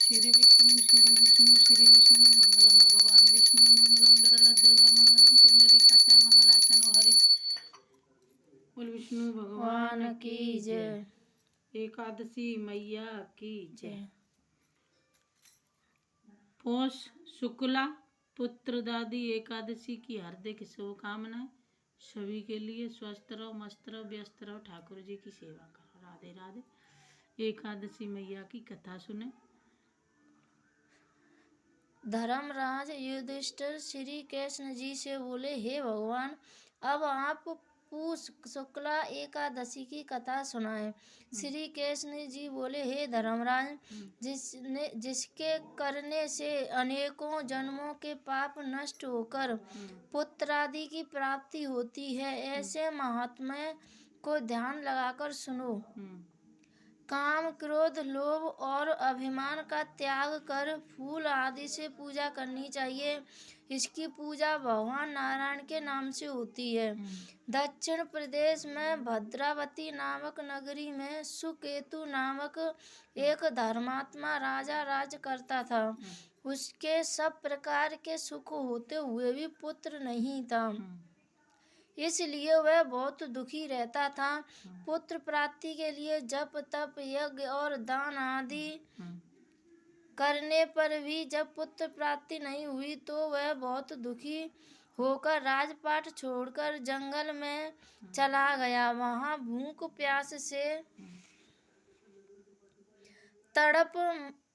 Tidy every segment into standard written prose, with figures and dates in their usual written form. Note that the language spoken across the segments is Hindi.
श्री विष्णु मंगलम भगवान विष्णु मंगलम गरुड़ध्वजा मंगलम पुंडरीकाक्षाय मंगलाय तनो हरि। बोल विष्णु भगवान की जय। एकादशी मैया की जय। पौष शुक्ला पुत्रदादी एकादशी की हार्दिक शुभकामनाएं। सभी के लिए स्वस्थ रहो, मस्त रहो, व्यस्त रहो, ठाकुर जी की सेवा करो। राधे राधे। एकादशी मैया की कथा सुने। धर्मराज युधिष्ठिर श्री कृष्ण जी से बोले, हे भगवान, अब आप पूष शुक्ला एकादशी की कथा सुनाएं। श्री कृष्ण जी बोले, हे धर्मराज, जिसके करने से अनेकों जन्मों के पाप नष्ट होकर पुत्रादि की प्राप्ति होती है, ऐसे महात्म्य को ध्यान लगाकर सुनो। काम, क्रोध, लोभ और अभिमान का त्याग कर फूल आदि से पूजा करनी चाहिए। इसकी पूजा भगवान नारायण के नाम से होती है। दक्षिण प्रदेश में भद्रावती नामक नगरी में सुकेतु नामक एक धर्मात्मा राजा राज करता था। उसके सब प्रकार के सुख होते हुए भी पुत्र नहीं था, इसलिए वह बहुत दुखी रहता था। पुत्र प्राप्ति के लिए जप तप यज्ञ और दान आदि करने पर भी जब पुत्र प्राप्ति नहीं हुई तो वह बहुत दुखी होकर राजपाट छोड़कर जंगल में चला गया। वहां भूख प्यास से तड़प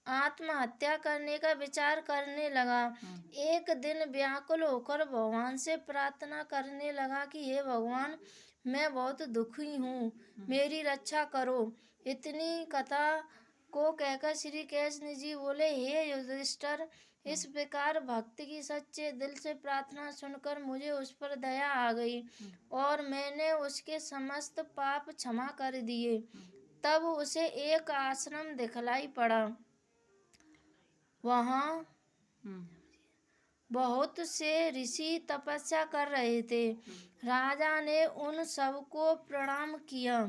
आत्महत्या करने का विचार करने लगा। एक दिन व्याकुल होकर भगवान से प्रार्थना करने लगा कि हे भगवान, मैं बहुत दुखी हूँ, मेरी रक्षा करो। इतनी कथा को कहकर श्री कृष्ण जी बोले, हे युधिष्ठिर, इस प्रकार भक्ति की सच्चे दिल से प्रार्थना सुनकर मुझे उस पर दया आ गई और मैंने उसके समस्त पाप क्षमा कर दिए। तब उसे एक आश्रम दिखलाई पड़ा। वहाँ बहुत से ऋषि तपस्या कर रहे थे। राजा ने उन सबको प्रणाम किया।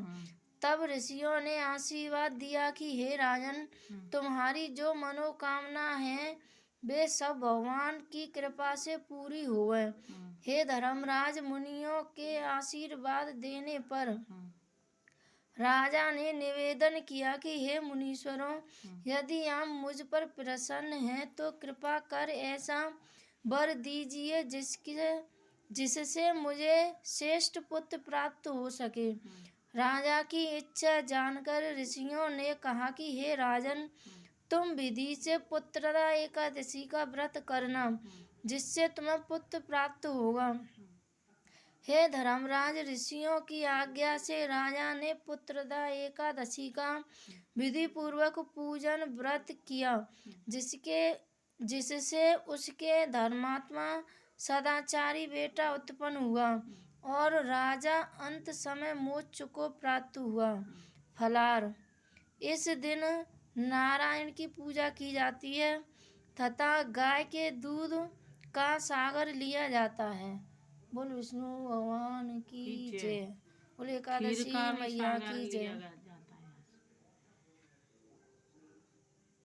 तब ऋषियों ने आशीर्वाद दिया कि हे राजन, तुम्हारी जो मनोकामना है वे सब भगवान की कृपा से पूरी होवे। हे धर्मराज, मुनियों के आशीर्वाद देने पर राजा ने निवेदन किया कि हे मुनीश्वरों, यदि आप मुझ पर प्रसन्न हैं तो कृपा कर ऐसा वर दीजिए जिससे मुझे श्रेष्ठ पुत्र प्राप्त हो सके। राजा की इच्छा जानकर ऋषियों ने कहा कि हे राजन, तुम विधि से पुत्रदा एकादशी का व्रत करना, जिससे तुम्हें पुत्र प्राप्त होगा। हे धर्मराज, ऋषियों की आज्ञा से राजा ने पुत्रदा एकादशी का विधि पूर्वक पूजन व्रत किया, जिससे उसके धर्मात्मा सदाचारी बेटा उत्पन्न हुआ और राजा अंत समय मोक्ष को प्राप्त हुआ। फलार, इस दिन नारायण की पूजा की जाती है तथा गाय के दूध का सागर लिया जाता है। बोल विष्णु भगवान की जय। बोल एकादशी मैया की जय।